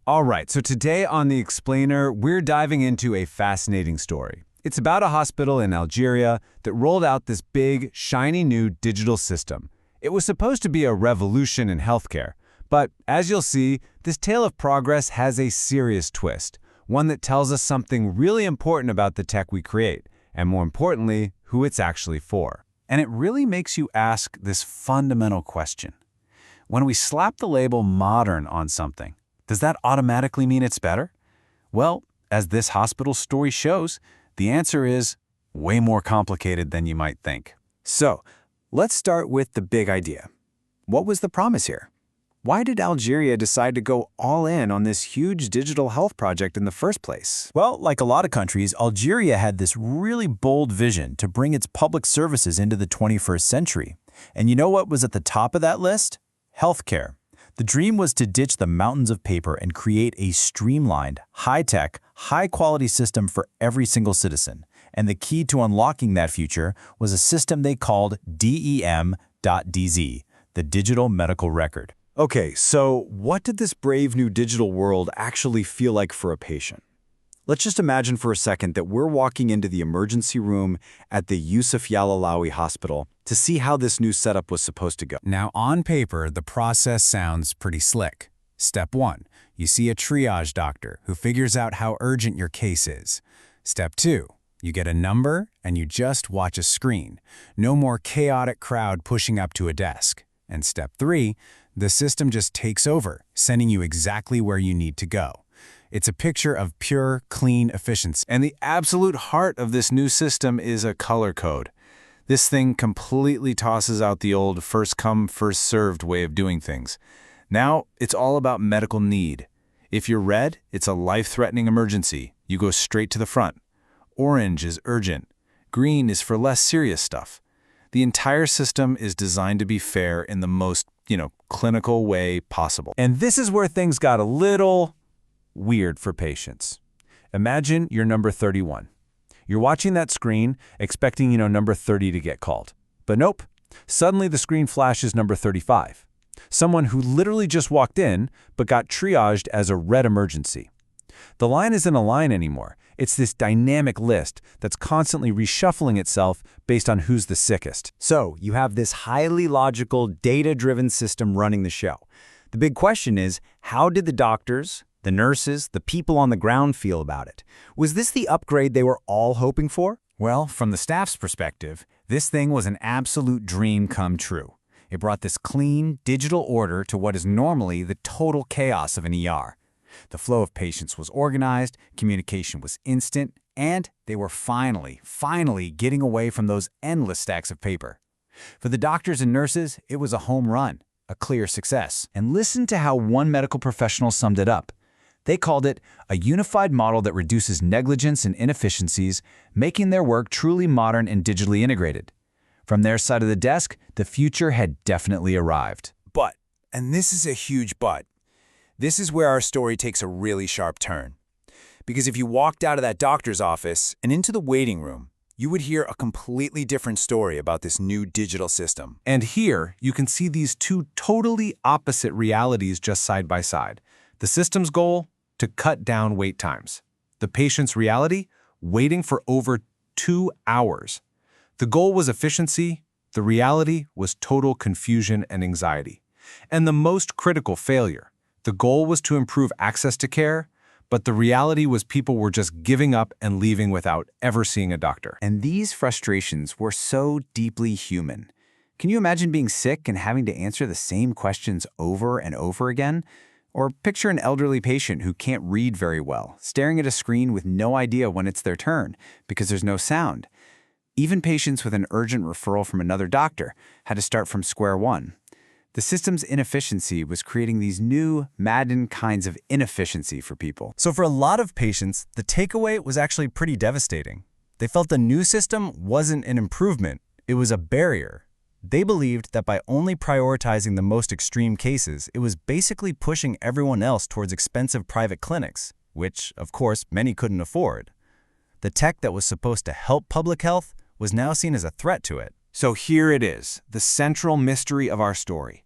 All right, so today on The Explainer, we're diving into a fascinating story. It's about a hospital in Algeria that rolled out this big, shiny new digital system. It was supposed to be a revolution in healthcare, but as you'll see, this tale of progress has a serious twist, one that tells us something really important about the tech we create, and more importantly, who it's actually for. And it really makes you ask this fundamental question. When we slap the label modern on something, does that automatically mean it's better? Well, as this hospital story shows, the answer is way more complicated than you might think. So, let's start with the big idea. What was the promise here? Why did Algeria decide to go all in on this huge digital health project in the first place? Well, like a lot of countries, Algeria had this really bold vision to bring its public services into the 21st century. And you know what was at the top of that list? Healthcare. The dream was to ditch the mountains of paper and create a streamlined, high-tech, high-quality system for every single citizen. And the key to unlocking that future was a system they called Dem.Dz, the digital medical record. Okay, so what did this brave new digital world actually feel like for a patient? Let's just imagine for a second that we're walking into the emergency room at the Yusuf Yalalawi Hospital to see how this new setup was supposed to go. Now, on paper, the process sounds pretty slick. Step 1, you see a triage doctor who figures out how urgent your case is. Step 2, you get a number and you just watch a screen. No more chaotic crowd pushing up to a desk. And step 3, the system just takes over, sending you exactly where you need to go. It's a picture of pure, clean efficiency. And the absolute heart of this new system is a color code. This thing completely tosses out the old first-come, first-served way of doing things. Now, it's all about medical need. If you're red, it's a life-threatening emergency. You go straight to the front. Orange is urgent. Green is for less serious stuff. The entire system is designed to be fair in the most, clinical way possible. And this is where things got a little weird for patients. Imagine you're number 31. You're watching that screen, expecting, number 30 to get called. But nope. Suddenly the screen flashes number 35. Someone who literally just walked in, but got triaged as a red emergency. The line isn't a line anymore. It's this dynamic list that's constantly reshuffling itself based on who's the sickest. So, you have this highly logical, data-driven system running the show. The big question is, how did the doctors, the nurses, the people on the ground feel about it? Was this the upgrade they were all hoping for? Well, from the staff's perspective, this thing was an absolute dream come true. It brought this clean, digital order to what is normally the total chaos of an ER. The flow of patients was organized, communication was instant, and they were finally getting away from those endless stacks of paper. For the doctors and nurses, it was a home run, a clear success. And listen to how one medical professional summed it up. They called it a unified model that reduces negligence and inefficiencies, making their work truly modern and digitally integrated. From their side of the desk, the future had definitely arrived. But, and this is a huge but, this is where our story takes a really sharp turn. Because if you walked out of that doctor's office and into the waiting room, you would hear a completely different story about this new digital system. And here, you can see these two totally opposite realities just side by side. The system's goal? To cut down wait times. The patient's reality? Waiting for over 2 hours. The goal was efficiency. The reality was total confusion and anxiety. And the most critical failure. The goal was to improve access to care, but the reality was people were just giving up and leaving without ever seeing a doctor. And these frustrations were so deeply human. Can you imagine being sick and having to answer the same questions over and over again? Or picture an elderly patient who can't read very well, staring at a screen with no idea when it's their turn because there's no sound. Even patients with an urgent referral from another doctor had to start from square one. The system's inefficiency was creating these new, maddened kinds of inefficiency for people. So for a lot of patients, the takeaway was actually pretty devastating. They felt the new system wasn't an improvement, it was a barrier. They believed that by only prioritizing the most extreme cases, it was basically pushing everyone else towards expensive private clinics, which, of course, many couldn't afford. The tech that was supposed to help public health was now seen as a threat to it. So here it is, the central mystery of our story.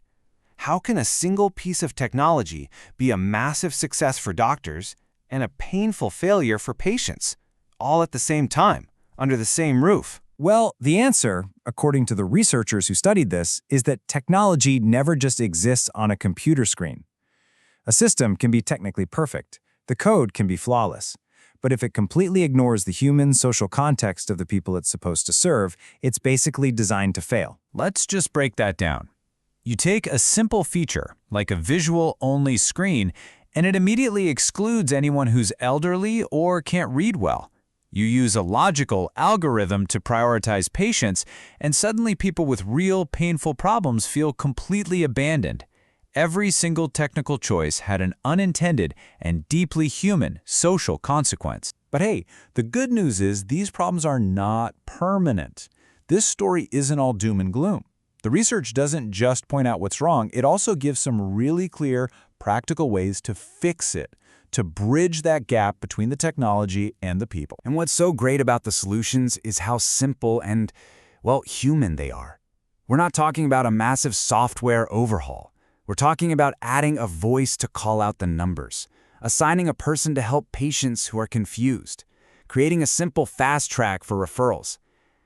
How can a single piece of technology be a massive success for doctors and a painful failure for patients, all at the same time, under the same roof? Well, the answer, according to the researchers who studied this, is that technology never just exists on a computer screen. A system can be technically perfect. The code can be flawless. But if it completely ignores the human social context of the people it's supposed to serve, it's basically designed to fail. Let's just break that down. You take a simple feature, like a visual-only screen, and it immediately excludes anyone who's elderly or can't read well. You use a logical algorithm to prioritize patients, and suddenly people with real painful problems feel completely abandoned. Every single technical choice had an unintended and deeply human social consequence. But hey, the good news is these problems are not permanent. This story isn't all doom and gloom. The research doesn't just point out what's wrong, it also gives some really clear, practical ways to fix it, to bridge that gap between the technology and the people. And what's so great about the solutions is how simple and, well, human they are. We're not talking about a massive software overhaul. We're talking about adding a voice to call out the numbers, assigning a person to help patients who are confused, creating a simple fast track for referrals.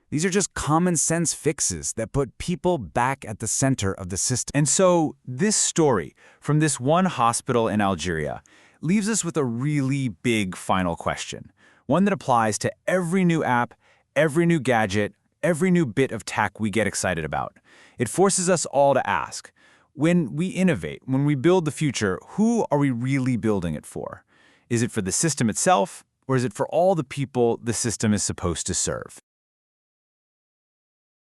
These are just common sense fixes that put people back at the center of the system. And so this story from this one hospital in Algeria leaves us with a really big final question, one that applies to every new app, every new gadget, every new bit of tech we get excited about. It forces us all to ask, when we innovate, when we build the future, who are we really building it for? Is it for the system itself, or is it for all the people the system is supposed to serve?